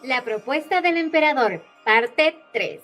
La propuesta del emperador, parte 3.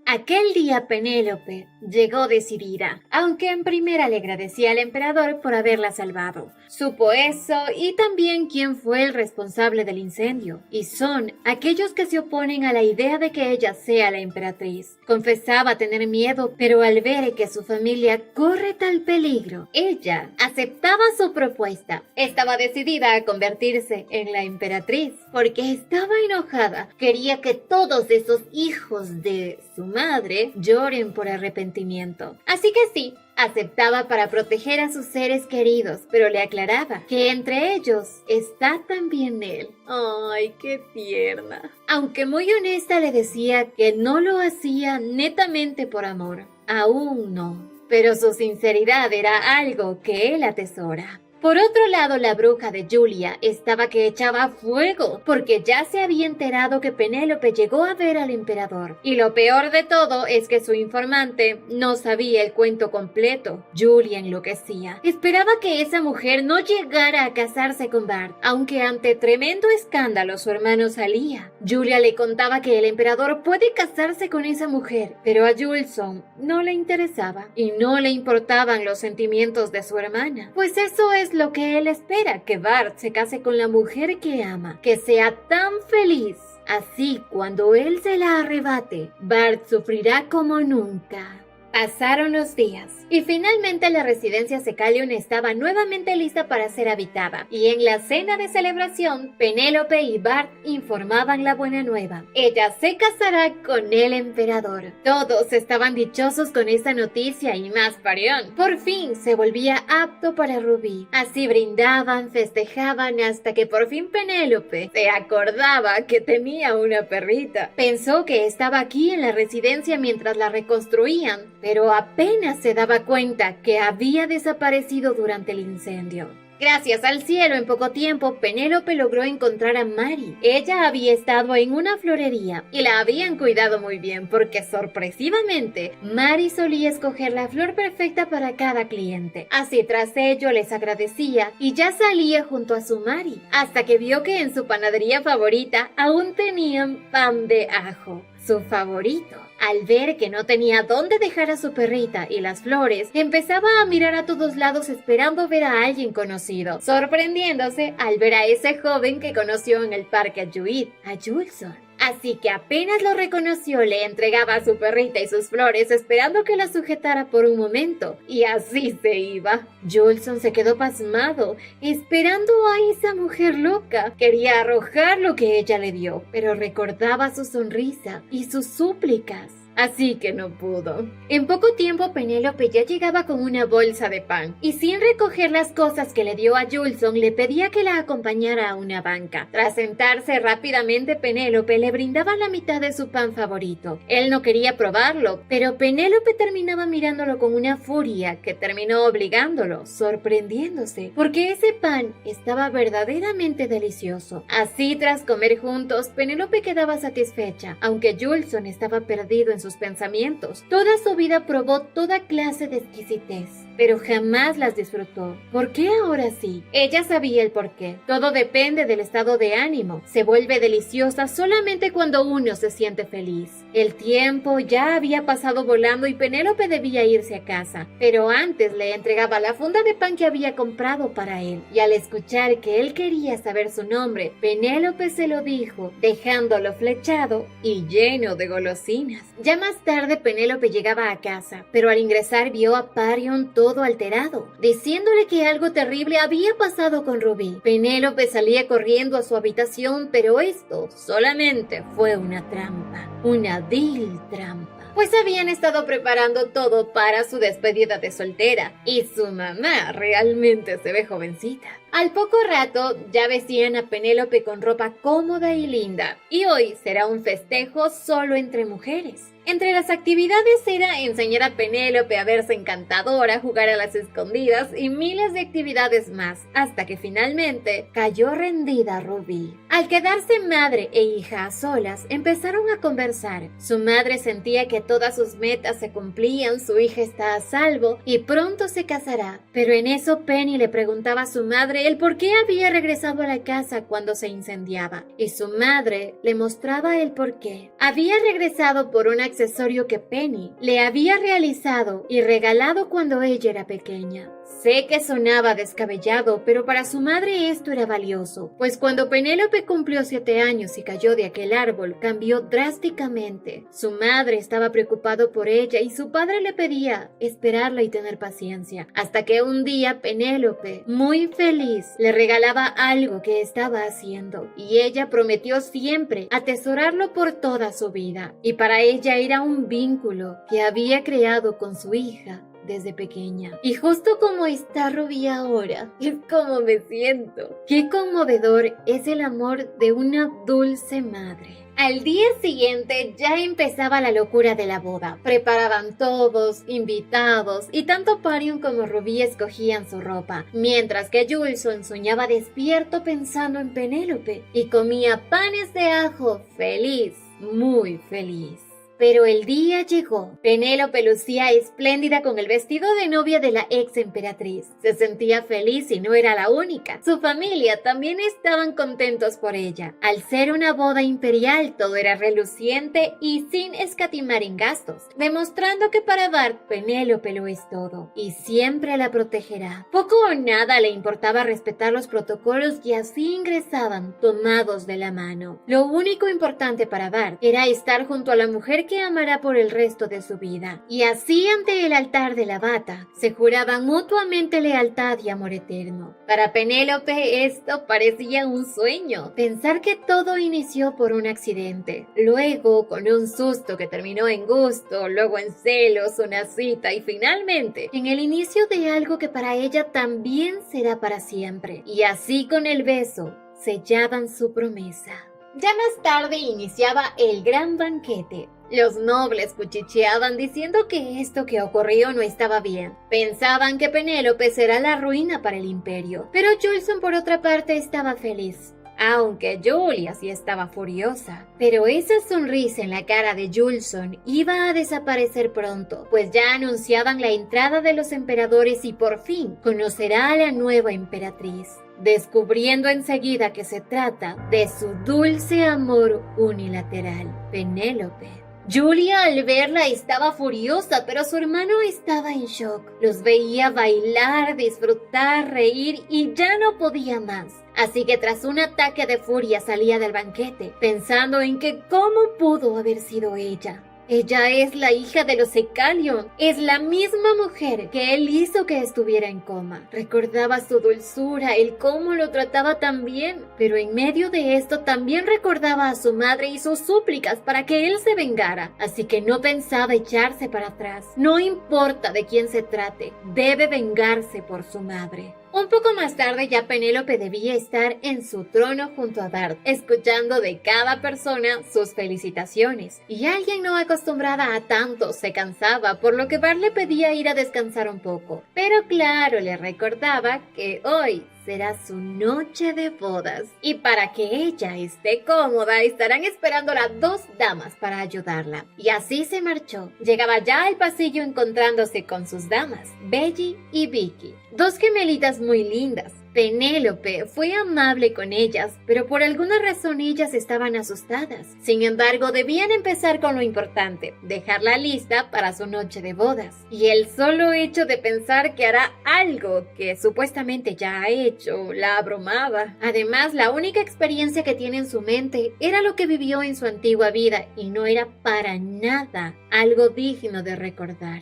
Aquel día Penélope llegó decidida, aunque en primera le agradecía al emperador por haberla salvado. Supo eso y también quién fue el responsable del incendio, y son aquellos que se oponen a la idea de que ella sea la emperatriz. Confesaba tener miedo, pero al ver que su familia corre tal peligro, ella aceptaba su propuesta. Estaba decidida a convertirse en la emperatriz, porque estaba enojada. Quería que todos esos hijos de su madre lloren por arrepentimiento. Así que sí, aceptaba para proteger a sus seres queridos, pero le aclaraba que entre ellos está también él. ¡Ay, qué tierna! Aunque muy honesta le decía que no lo hacía netamente por amor. Aún no. Pero su sinceridad era algo que él atesora. Por otro lado, la bruja de Julia estaba que echaba fuego, porque ya se había enterado que Penélope llegó a ver al emperador. Y lo peor de todo es que su informante no sabía el cuento completo. Julia enloquecía. Esperaba que esa mujer no llegara a casarse con Bart, aunque ante tremendo escándalo su hermano salía. Julia le contaba que el emperador puede casarse con esa mujer, pero a Julson no le interesaba y no le importaban los sentimientos de su hermana. Pues eso es lo que él espera, que Bart se case con la mujer que ama, que sea tan feliz. Así, cuando él se la arrebate, Bart sufrirá como nunca. Pasaron los días y finalmente la residencia Secalion estaba nuevamente lista para ser habitada, y en la cena de celebración Penélope y Bart informaban la buena nueva. Ella se casará con el emperador. Todos estaban dichosos con esta noticia y más Parión. Por fin se volvía apto para Rubí. Así brindaban, festejaban hasta que por fin Penélope se acordaba que tenía una perrita. Pensó que estaba aquí en la residencia mientras la reconstruían, pero apenas se daba cuenta que había desaparecido durante el incendio. Gracias al cielo, en poco tiempo, Penélope logró encontrar a Mari. Ella había estado en una florería y la habían cuidado muy bien porque, sorpresivamente, Mari solía escoger la flor perfecta para cada cliente. Así, tras ello, les agradecía y ya salía junto a su Mari, hasta que vio que en su panadería favorita aún tenían pan de ajo, su favorito. Al ver que no tenía dónde dejar a su perrita y las flores, empezaba a mirar a todos lados esperando ver a alguien conocido, sorprendiéndose al ver a ese joven que conoció en el parque a Julson. Así que apenas lo reconoció, le entregaba a su perrita y sus flores esperando que la sujetara por un momento, y así se iba. Julson se quedó pasmado, esperando a esa mujer loca. Quería arrojar lo que ella le dio, pero recordaba su sonrisa y sus súplicas. Así que no pudo. En poco tiempo Penélope ya llegaba con una bolsa de pan, y sin recoger las cosas que le dio a Julson, le pedía que la acompañara a una banca. Tras sentarse rápidamente, Penélope le brindaba la mitad de su pan favorito. Él no quería probarlo, pero Penélope terminaba mirándolo con una furia que terminó obligándolo, sorprendiéndose, porque ese pan estaba verdaderamente delicioso. Así, tras comer juntos, Penélope quedaba satisfecha, aunque Julson estaba perdido en sus pensamientos. Toda su vida probó toda clase de exquisitez, pero jamás las disfrutó. ¿Por qué ahora sí? Ella sabía el porqué. Todo depende del estado de ánimo. Se vuelve deliciosa solamente cuando uno se siente feliz. El tiempo ya había pasado volando y Penélope debía irse a casa, pero antes le entregaba la funda de pan que había comprado para él, y al escuchar que él quería saber su nombre, Penélope se lo dijo, dejándolo flechado y lleno de golosinas. Ya más tarde Penélope llegaba a casa, pero al ingresar vio a Parión todo alterado, diciéndole que algo terrible había pasado con Rubí. Penélope salía corriendo a su habitación, pero esto solamente fue una trampa, una vil trampa, pues habían estado preparando todo para su despedida de soltera, y su mamá realmente se ve jovencita. Al poco rato ya vestían a Penélope con ropa cómoda y linda, y hoy será un festejo solo entre mujeres. Entre las actividades era enseñar a Penélope a verse encantadora, jugar a las escondidas y miles de actividades más, hasta que finalmente cayó rendida Rubí. Al quedarse madre e hija a solas, empezaron a conversar. Su madre sentía que todas sus metas se cumplían, su hija está a salvo y pronto se casará. Pero en eso Penny le preguntaba a su madre el por qué había regresado a la casa cuando se incendiaba, y su madre le mostraba el por qué. Había regresado por un accesorio que Penny le había realizado y regalado cuando ella era pequeña. Sé que sonaba descabellado, pero para su madre esto era valioso, pues cuando Penélope cumplió 7 años y cayó de aquel árbol, cambió drásticamente. Su madre estaba preocupado por ella y su padre le pedía esperarla y tener paciencia, hasta que un día Penélope, muy feliz, le regalaba algo que estaba haciendo, y ella prometió siempre atesorarlo por toda su vida, y para ella era un vínculo que había creado con su hija desde pequeña. Y justo como está Rubí ahora, es como me siento. Qué conmovedor es el amor de una dulce madre. Al día siguiente ya empezaba la locura de la boda. Preparaban todos, invitados, y tanto Parion como Rubí escogían su ropa, mientras que Julson soñaba despierto pensando en Penélope y comía panes de ajo feliz, muy feliz. Pero el día llegó. Penélope lucía espléndida con el vestido de novia de la ex emperatriz. Se sentía feliz y no era la única. Su familia también estaban contentos por ella. Al ser una boda imperial, todo era reluciente y sin escatimar en gastos, demostrando que para Bart, Penélope lo es todo y siempre la protegerá. Poco o nada le importaba respetar los protocolos y así ingresaban tomados de la mano. Lo único importante para Bart era estar junto a la mujer que amará por el resto de su vida. Y así ante el altar de la bata, se juraban mutuamente lealtad y amor eterno. Para Penélope esto parecía un sueño. Pensar que todo inició por un accidente, luego con un susto que terminó en gusto, luego en celos, una cita y finalmente en el inicio de algo que para ella también será para siempre. Y así con el beso sellaban su promesa. Ya más tarde iniciaba el gran banquete. Los nobles cuchicheaban diciendo que esto que ocurrió no estaba bien. Pensaban que Penélope será la ruina para el imperio, pero Julson por otra parte estaba feliz. Aunque Julia sí estaba furiosa. Pero esa sonrisa en la cara de Julson iba a desaparecer pronto, pues ya anunciaban la entrada de los emperadores y por fin conocerá a la nueva emperatriz, descubriendo enseguida que se trata de su dulce amor unilateral, Penélope. Julia al verla estaba furiosa, pero su hermano estaba en shock. Los veía bailar, disfrutar, reír y ya no podía más. Así que tras un ataque de furia salía del banquete, pensando en que cómo pudo haber sido ella. Ella es la hija de los Ecalion, es la misma mujer que él hizo que estuviera en coma. Recordaba su dulzura, el cómo lo trataba tan bien, pero en medio de esto también recordaba a su madre y sus súplicas para que él se vengara, así que no pensaba echarse para atrás. No importa de quién se trate, debe vengarse por su madre. Un poco más tarde ya Penélope debía estar en su trono junto a Bart, escuchando de cada persona sus felicitaciones. Y alguien no acostumbrada a tanto se cansaba, por lo que Bart le pedía ir a descansar un poco. Pero claro, le recordaba que hoy será su noche de bodas. Y para que ella esté cómoda, estarán esperándola 2 damas para ayudarla. Y así se marchó. Llegaba ya al pasillo encontrándose con sus damas, Belly y Vicky, 2 gemelitas muy lindas. Penélope fue amable con ellas, pero por alguna razón ellas estaban asustadas. Sin embargo, debían empezar con lo importante, dejarla lista para su noche de bodas. Y el solo hecho de pensar que hará algo que supuestamente ya ha hecho, la abrumaba. Además, la única experiencia que tiene en su mente era lo que vivió en su antigua vida y no era para nada algo digno de recordar.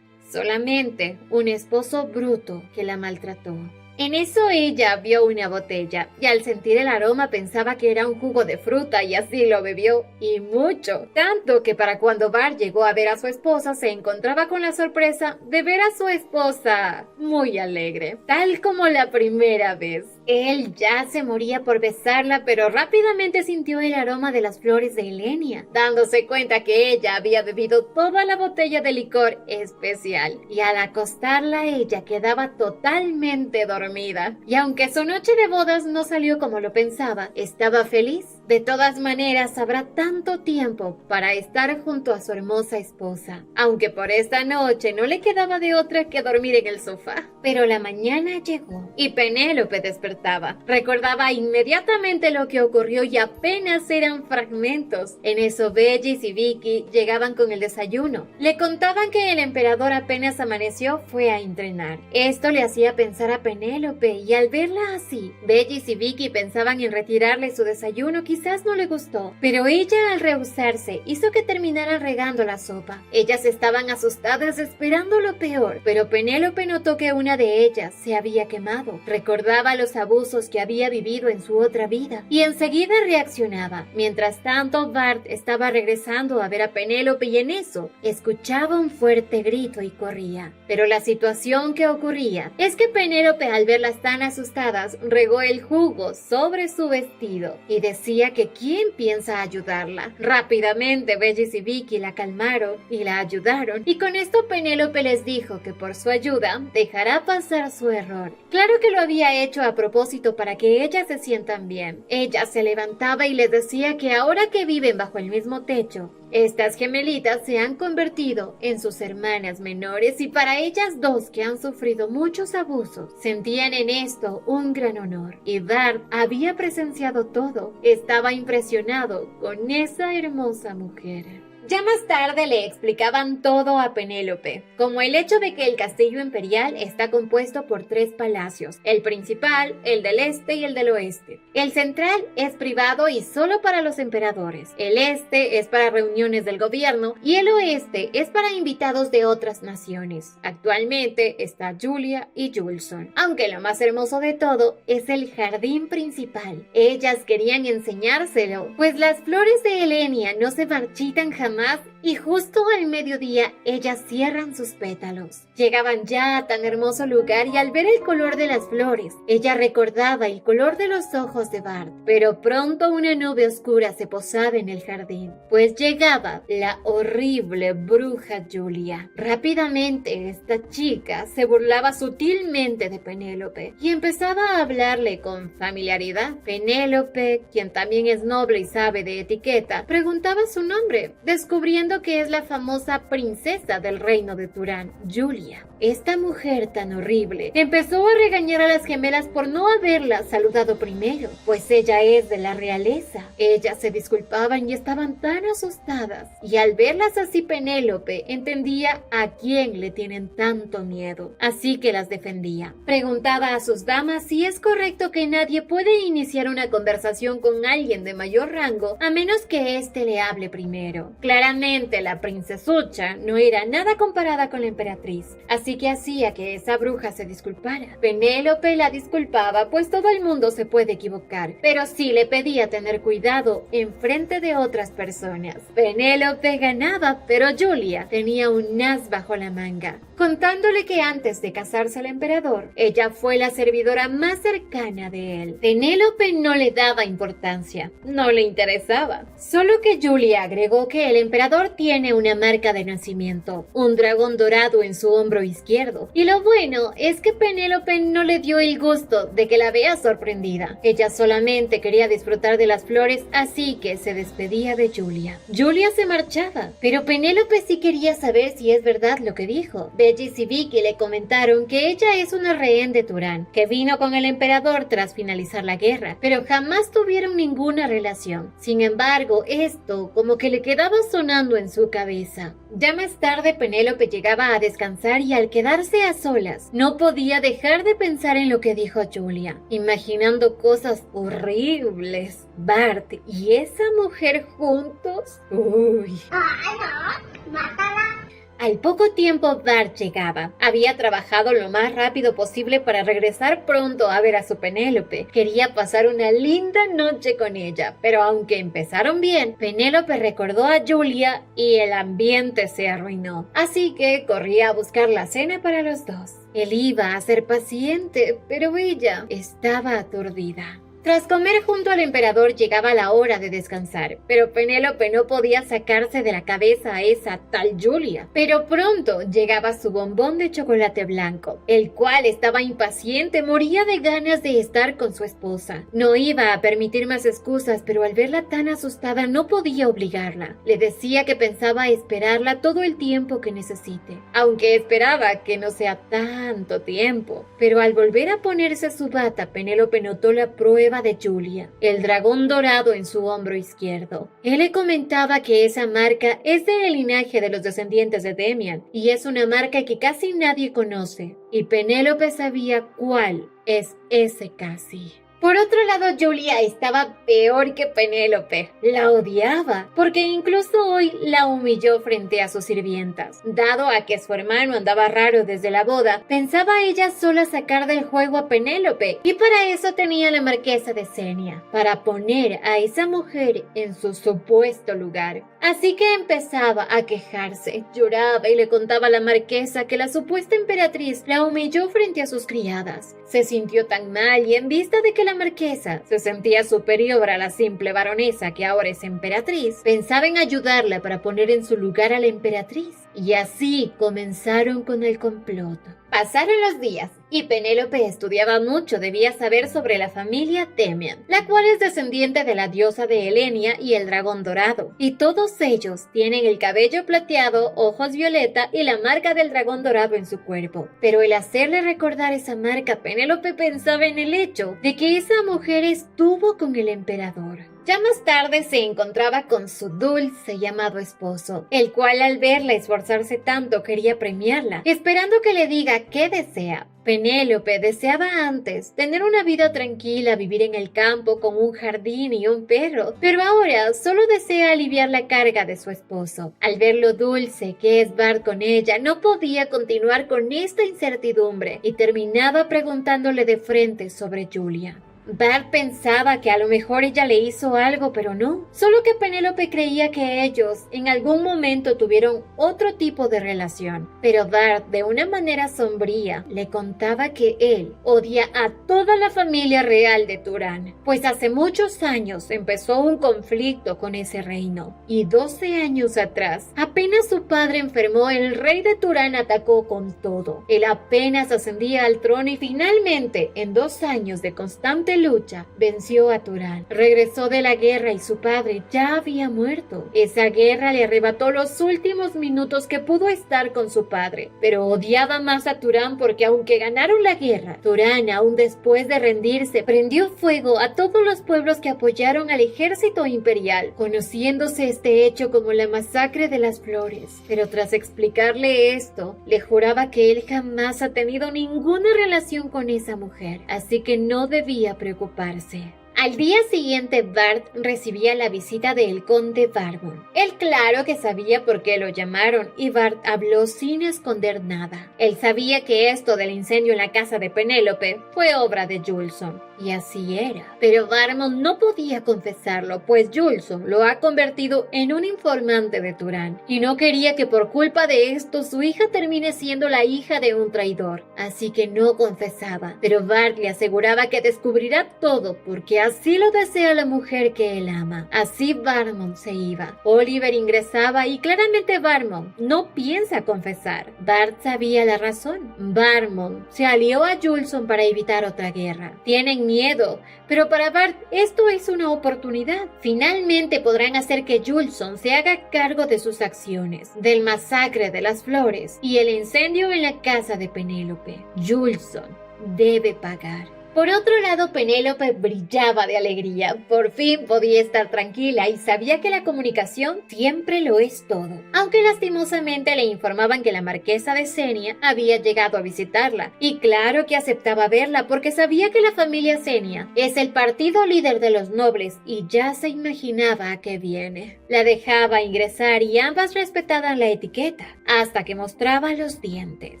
Solamente un esposo bruto que la maltrató. En eso ella vio una botella y al sentir el aroma pensaba que era un jugo de fruta y así lo bebió, y mucho. Tanto que para cuando Bart llegó a ver a su esposa se encontraba con la sorpresa de ver a su esposa muy alegre, tal como la primera vez. Él ya se moría por besarla, pero rápidamente sintió el aroma de las flores de Elenia, dándose cuenta que ella había bebido toda la botella de licor especial, y al acostarla ella quedaba totalmente dormida. Y aunque su noche de bodas no salió como lo pensaba, estaba feliz. De todas maneras, habrá tanto tiempo para estar junto a su hermosa esposa, aunque por esta noche no le quedaba de otra que dormir en el sofá. Pero la mañana llegó y Penélope despertaba. Recordaba inmediatamente lo que ocurrió y apenas eran fragmentos. En eso Bellis y Vicky llegaban con el desayuno. Le contaban que el emperador apenas amaneció fue a entrenar. Esto le hacía pensar a Penélope y al verla así, Bellis y Vicky pensaban en retirarle su desayuno. Quizás no le gustó, pero ella al rehusarse hizo que terminaran regando la sopa. Ellas estaban asustadas esperando lo peor, pero Penélope notó que una de ellas se había quemado. Recordaba los abusos que había vivido en su otra vida y enseguida reaccionaba. Mientras tanto, Bart estaba regresando a ver a Penélope y en eso escuchaba un fuerte grito y corría. Pero la situación que ocurría es que Penélope, al verlas tan asustadas, regó el jugo sobre su vestido y decía que quién piensa ayudarla. Rápidamente Bellis y Vicky la calmaron y la ayudaron, y con esto Penélope les dijo que por su ayuda dejará pasar su error. Claro que lo había hecho a propósito para que ellas se sientan bien. Ella se levantaba y les decía que ahora que viven bajo el mismo techo, estas gemelitas se han convertido en sus hermanas menores y para ellas dos que han sufrido muchos abusos, sentían en esto un gran honor. Y Bart había presenciado todo, estaba impresionado con esa hermosa mujer. Ya más tarde le explicaban todo a Penélope, como el hecho de que el castillo imperial está compuesto por 3 palacios, el principal, el del este y el del oeste. El central es privado y solo para los emperadores, el este es para reuniones del gobierno y el oeste es para invitados de otras naciones. Actualmente está Julia y Julson, aunque lo más hermoso de todo es el jardín principal. Ellas querían enseñárselo, pues las flores de Elenia no se marchitan jamás y justo al mediodía ellas cierran sus pétalos. Llegaban ya a tan hermoso lugar y al ver el color de las flores, ella recordaba el color de los ojos de Bart. Pero pronto una nube oscura se posaba en el jardín, pues llegaba la horrible bruja Julia. Rápidamente esta chica se burlaba sutilmente de Penélope y empezaba a hablarle con familiaridad. Penélope, quien también es noble y sabe de etiqueta, preguntaba su nombre, descubriendo que es la famosa princesa del reino de Turán, Julia. Esta mujer tan horrible empezó a regañar a las gemelas por no haberla saludado primero, pues ella es de la realeza. Ellas se disculpaban y estaban tan asustadas, y al verlas así Penélope entendía a quién le tienen tanto miedo, así que las defendía. Preguntaba a sus damas si es correcto que nadie puede iniciar una conversación con alguien de mayor rango a menos que éste le hable primero. Claramente la princesucha no era nada comparada con la emperatriz, así que hacía que esa bruja se disculpara. Penélope la disculpaba, pues todo el mundo se puede equivocar, pero sí le pedía tener cuidado en frente de otras personas. Penélope ganaba, pero Julia tenía un as bajo la manga, contándole que antes de casarse al emperador, ella fue la servidora más cercana de él. Penélope no le daba importancia, no le interesaba, solo que Julia agregó que el emperador tiene una marca de nacimiento, un dragón dorado en su hombro izquierdo, y lo bueno es que Penélope no le dio el gusto de que la vea sorprendida. Ella solamente quería disfrutar de las flores, así que se despedía de Julia. Julia se marchaba, pero Penélope sí quería saber si es verdad lo que dijo. Bellis y Vicky le comentaron que ella es una rehén de Turán, que vino con el emperador tras finalizar la guerra, pero jamás tuvieron ninguna relación. Sin embargo, esto como que le quedaba sonando en su cabeza. Ya más tarde Penélope llegaba a descansar y al quedarse a solas, no podía dejar de pensar en lo que dijo Julia, imaginando cosas horribles. Bart y esa mujer juntos. ¡Uy! ¡Ay, no! ¡Mátala! Al poco tiempo Bart llegaba. Había trabajado lo más rápido posible para regresar pronto a ver a su Penélope. Quería pasar una linda noche con ella, pero aunque empezaron bien, Penélope recordó a Julia y el ambiente se arruinó. Así que corría a buscar la cena para los dos. Él iba a ser paciente, pero ella estaba aturdida. Tras comer junto al emperador llegaba la hora de descansar, pero Penélope no podía sacarse de la cabeza a esa tal Julia. Pero pronto llegaba su bombón de chocolate blanco, el cual estaba impaciente, moría de ganas de estar con su esposa. No iba a permitir más excusas, pero al verla tan asustada no podía obligarla. Le decía que pensaba esperarla todo el tiempo que necesite, aunque esperaba que no sea tanto tiempo. Pero al volver a ponerse su bata, Penélope notó la prueba de Julia, el dragón dorado en su hombro izquierdo. Él le comentaba que esa marca es del linaje de los descendientes de Demian y es una marca que casi nadie conoce, y Penélope sabía cuál es ese casi. Por otro lado, Julia estaba peor que Penélope. La odiaba, porque incluso hoy la humilló frente a sus sirvientas. Dado a que su hermano andaba raro desde la boda, pensaba ella sola sacar del juego a Penélope, y para eso tenía la marquesa de Senia, para poner a esa mujer en su supuesto lugar. Así que empezaba a quejarse, lloraba y le contaba a la marquesa que la supuesta emperatriz la humilló frente a sus criadas. Se sintió tan mal y en vista de que la marquesa se sentía superior a la simple baronesa que ahora es emperatriz, pensaba en ayudarla para poner en su lugar a la emperatriz. Y así comenzaron con el complot. Pasaron los días y Penélope estudiaba mucho, debía saber sobre la familia Demian, la cual es descendiente de la diosa de Helenia y el dragón dorado. Y todos ellos tienen el cabello plateado, ojos violeta y la marca del dragón dorado en su cuerpo. Pero el hacerle recordar esa marca, Penélope pensaba en el hecho de que esa mujer estuvo con el emperador. Ya más tarde se encontraba con su dulce y amado esposo, el cual al verla esforzarse tanto quería premiarla, esperando que le diga qué desea. Penélope deseaba antes tener una vida tranquila, vivir en el campo con un jardín y un perro, pero ahora solo desea aliviar la carga de su esposo. Al ver lo dulce que es Bart con ella, no podía continuar con esta incertidumbre y terminaba preguntándole de frente sobre Julia. Bart pensaba que a lo mejor ella le hizo algo, pero no. Solo que Penélope creía que ellos en algún momento tuvieron otro tipo de relación. Pero Bart, de una manera sombría, le contaba que él odia a toda la familia real de Turán, pues hace muchos años empezó un conflicto con ese reino. Y 12 años atrás, apenas su padre enfermó, el rey de Turán atacó con todo. Él apenas ascendía al trono y finalmente, en 2 años de constante lucha, venció a Turán. Regresó de la guerra y su padre ya había muerto. Esa guerra le arrebató los últimos minutos que pudo estar con su padre, pero odiaba más a Turán porque aunque ganaron la guerra, Turán, aún después de rendirse, prendió fuego a todos los pueblos que apoyaron al ejército imperial, conociéndose este hecho como la masacre de las flores. Pero tras explicarle esto, le juraba que él jamás ha tenido ninguna relación con esa mujer, así que no debía preocuparse. Al día siguiente, Bart recibía la visita del conde Barbon. Él claro que sabía por qué lo llamaron y Bart habló sin esconder nada. Él sabía que esto del incendio en la casa de Penélope fue obra de Julson. Y así era. Pero Barbon no podía confesarlo, pues Julson lo ha convertido en un informante de Turán. Y no quería que por culpa de esto su hija termine siendo la hija de un traidor. Así que no confesaba. Pero Bart le aseguraba que descubrirá todo porque así lo desea la mujer que él ama. Así Barbon se iba. Oliver ingresaba y claramente Barbon no piensa confesar. Bart sabía la razón. Barbon se alió a Julson para evitar otra guerra. Tienen miedo, pero para Bart esto es una oportunidad. Finalmente podrán hacer que Julson se haga cargo de sus acciones, del masacre de las flores y el incendio en la casa de Penélope. Julson debe pagar. Por otro lado, Penélope brillaba de alegría. Por fin podía estar tranquila y sabía que la comunicación siempre lo es todo. Aunque lastimosamente le informaban que la marquesa de Senia había llegado a visitarla. Y claro que aceptaba verla porque sabía que la familia Senia es el partido líder de los nobles y ya se imaginaba a qué viene. La dejaba ingresar y ambas respetaban la etiqueta hasta que mostraba los dientes.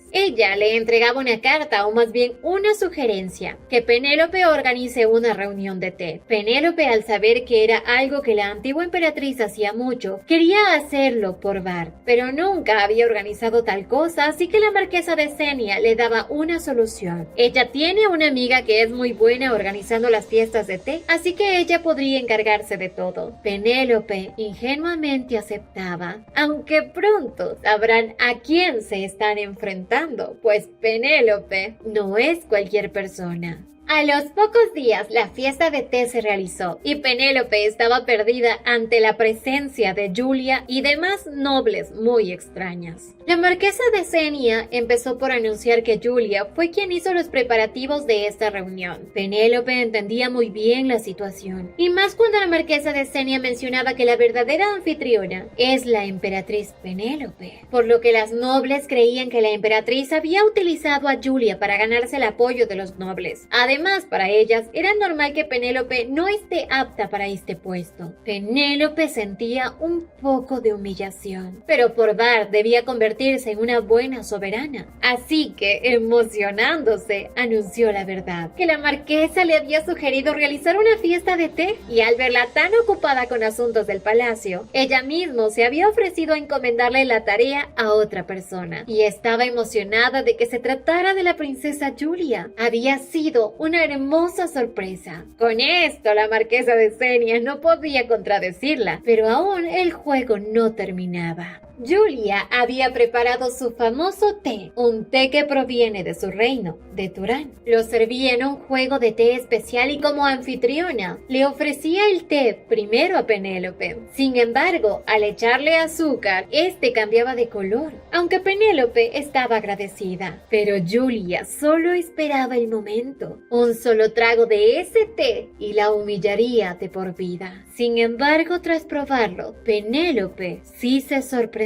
Ella le entregaba una carta o más bien una sugerencia, que Penélope organice una reunión de té. Penélope, al saber que era algo que la antigua emperatriz hacía mucho, quería hacerlo por Bart, pero nunca había organizado tal cosa, así que la marquesa de Senia le daba una solución. Ella tiene una amiga que es muy buena organizando las fiestas de té, así que ella podría encargarse de todo. Penélope ingenuamente aceptaba, aunque pronto sabrán a quién se están enfrentando, pues Penélope no es cualquier persona. A los pocos días, la fiesta de té se realizó y Penélope estaba perdida ante la presencia de Julia y demás nobles muy extrañas. La marquesa de Senia empezó por anunciar que Julia fue quien hizo los preparativos de esta reunión. Penélope entendía muy bien la situación, y más cuando la marquesa de Senia mencionaba que la verdadera anfitriona es la emperatriz Penélope, por lo que las nobles creían que la emperatriz había utilizado a Julia para ganarse el apoyo de los nobles. Además, para ellas era normal que Penélope no esté apta para este puesto. Penélope sentía un poco de humillación, pero por Bart debía convertirse en una buena soberana. Así que, emocionándose, anunció la verdad, que la marquesa le había sugerido realizar una fiesta de té, y al verla tan ocupada con asuntos del palacio, ella misma se había ofrecido a encomendarle la tarea a otra persona, y estaba emocionada de que se tratara de la princesa Julia. Había sido una hermosa sorpresa. Con esto, la marquesa de Senia no podía contradecirla, pero aún el juego no terminaba. Julia había preparado su famoso té, un té que proviene de su reino, de Turán. Lo servía en un juego de té especial y como anfitriona le ofrecía el té primero a Penélope. Sin embargo, al echarle azúcar, este cambiaba de color, aunque Penélope estaba agradecida. Pero Julia solo esperaba el momento. Un solo trago de ese té y la humillaría de por vida. Sin embargo, tras probarlo, Penélope sí se sorprendió.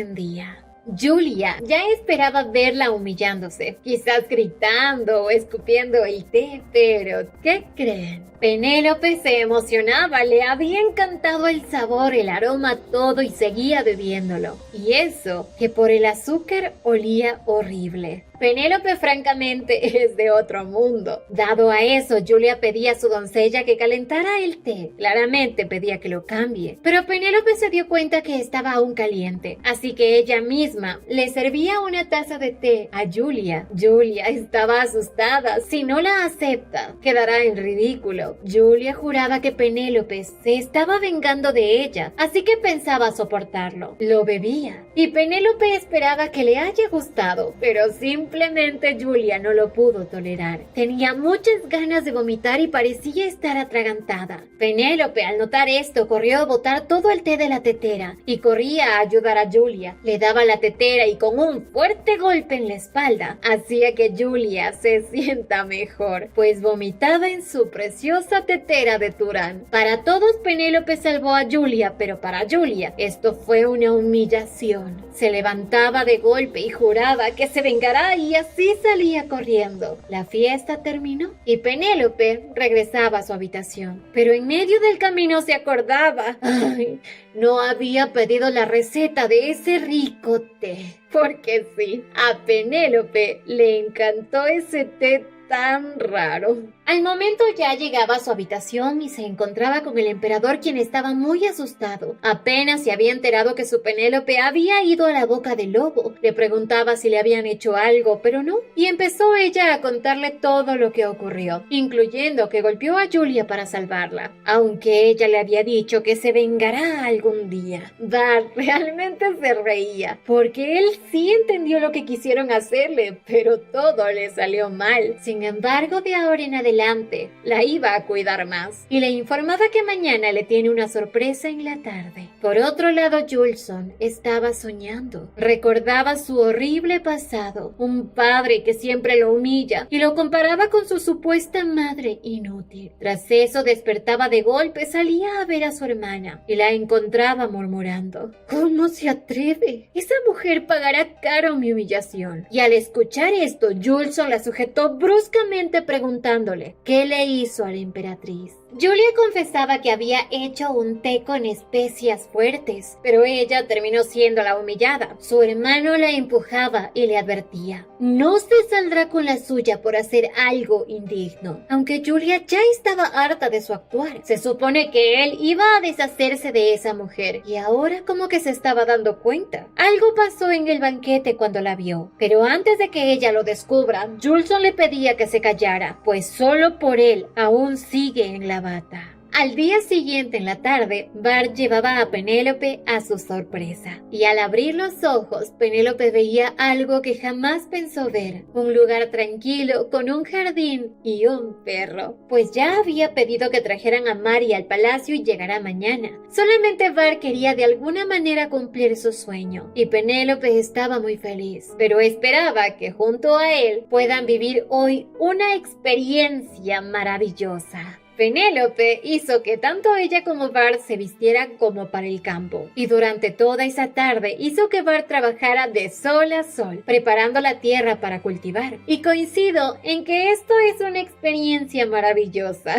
Julia ya esperaba verla humillándose, quizás gritando o escupiendo el té, pero ¿qué creen? Penélope se emocionaba, le había encantado el sabor, el aroma, todo y seguía bebiéndolo. Y eso, que por el azúcar olía horrible. Penélope francamente es de otro mundo. Dado a eso, Julia pedía a su doncella que calentara el té. Claramente pedía que lo cambie. Pero Penélope se dio cuenta que estaba aún caliente, así que ella misma le servía una taza de té a Julia. Julia estaba asustada. Si no la acepta, quedará en ridículo. Julia juraba que Penélope se estaba vengando de ella, así que pensaba soportarlo. Lo bebía. Y Penélope esperaba que le haya gustado, pero simplemente Julia no lo pudo tolerar. Tenía muchas ganas de vomitar y parecía estar atragantada. Penélope, al notar esto, corrió a botar todo el té de la tetera y corría a ayudar a Julia. Le daba la tetera y con un fuerte golpe en la espalda hacía que Julia se sienta mejor, pues vomitaba en su preciosa tetera de Turán. Para todos, Penélope salvó a Julia, pero para Julia esto fue una humillación. Se levantaba de golpe y juraba que se vengará y así salía corriendo. La fiesta terminó y Penélope regresaba a su habitación, pero en medio del camino se acordaba. ¡Ay! No había pedido la receta de ese rico té. Porque sí, a Penélope le encantó ese té tan raro. Al momento ya llegaba a su habitación y se encontraba con el emperador, quien estaba muy asustado. Apenas se había enterado que su Penélope había ido a la boca del lobo. Le preguntaba si le habían hecho algo, pero no. Y empezó ella a contarle todo lo que ocurrió, incluyendo que golpeó a Julia para salvarla, aunque ella le había dicho que se vengará algún día. Bart realmente se reía, porque él sí entendió lo que quisieron hacerle, pero todo le salió mal. Sin embargo, de ahora en adelante, adelante la iba a cuidar más y le informaba que mañana le tiene una sorpresa en la tarde. Por otro lado, Julson estaba soñando. Recordaba su horrible pasado, un padre que siempre lo humilla y lo comparaba con su supuesta madre inútil. Tras eso despertaba de golpe, salía a ver a su hermana y la encontraba murmurando: ¿Cómo se atreve? Esa mujer pagará caro mi humillación. Y al escuchar esto, Julson la sujetó bruscamente preguntándole qué le hizo a la emperatriz. Julia confesaba que había hecho un té con especias fuertes, pero ella terminó siendo la humillada. Su hermano la empujaba y le advertía: no se saldrá con la suya por hacer algo indigno. Aunque Julia ya estaba harta de su actuar, se supone que él iba a deshacerse de esa mujer y ahora como que se estaba dando cuenta. Algo pasó en el banquete cuando la vio, pero antes de que ella lo descubra, Julson le pedía que se callara, pues solo por él aún sigue en la bata. Al día siguiente en la tarde, Bart llevaba a Penélope a su sorpresa. Y al abrir los ojos, Penélope veía algo que jamás pensó ver. Un lugar tranquilo, con un jardín y un perro. Pues ya había pedido que trajeran a Mary al palacio y llegará mañana. Solamente Bart quería de alguna manera cumplir su sueño. Y Penélope estaba muy feliz. Pero esperaba que junto a él puedan vivir hoy una experiencia maravillosa. Penélope hizo que tanto ella como Bart se vistieran como para el campo, y durante toda esa tarde hizo que Bart trabajara de sol a sol, preparando la tierra para cultivar. Y coincido en que esto es una experiencia maravillosa,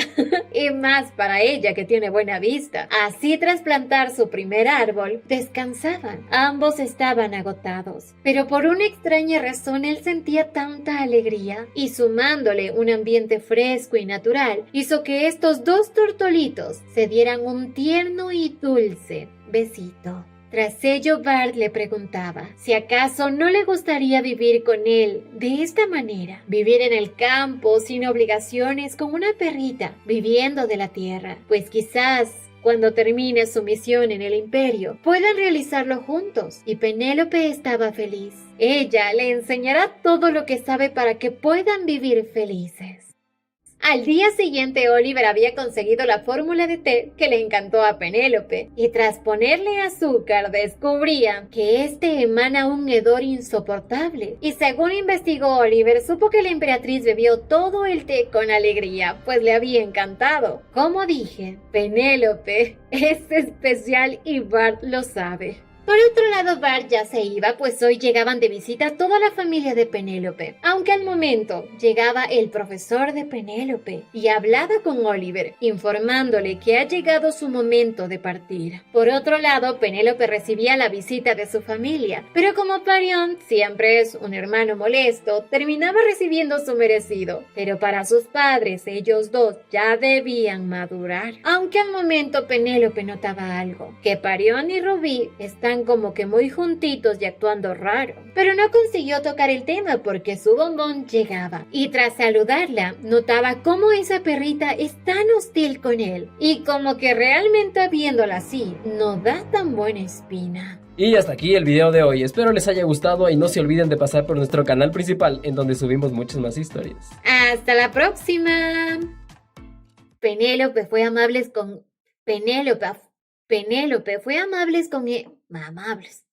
y más para ella que tiene buena vista. Así tras plantar su primer árbol, descansaban. Ambos estaban agotados, pero por una extraña razón él sentía tanta alegría, y sumándole un ambiente fresco y natural, hizo que estos dos tortolitos se dieran un tierno y dulce besito. Tras ello, Bart le preguntaba si acaso no le gustaría vivir con él de esta manera, vivir en el campo sin obligaciones, con una perrita, viviendo de la tierra, pues quizás cuando termine su misión en el imperio, puedan realizarlo juntos. Y Penélope estaba feliz. Ella le enseñará todo lo que sabe para que puedan vivir felices. Al día siguiente, Oliver había conseguido la fórmula de té que le encantó a Penélope, y tras ponerle azúcar descubría que este emana un hedor insoportable. Y según investigó Oliver, supo que la emperatriz bebió todo el té con alegría, pues le había encantado. Como dije, Penélope es especial y Bart lo sabe. Por otro lado, Bart ya se iba, pues hoy llegaban de visita toda la familia de Penélope. Aunque al momento llegaba el profesor de Penélope y hablaba con Oliver, informándole que ha llegado su momento de partir. Por otro lado, Penélope recibía la visita de su familia, pero como Parión siempre es un hermano molesto, terminaba recibiendo su merecido. Pero para sus padres, ellos dos ya debían madurar. Aunque al momento Penélope notaba algo, que Parión y Rubí están como que muy juntitos y actuando raro, pero no consiguió tocar el tema porque su bombón llegaba, y tras saludarla notaba cómo esa perrita es tan hostil con él, y como que realmente viéndola así no da tan buena espina. Y hasta aquí el video de hoy, espero les haya gustado y no se olviden de pasar por nuestro canal principal en donde subimos muchas más historias. ¡Hasta la próxima! Penélope fue amables con... Penélope fue amables con... Amables.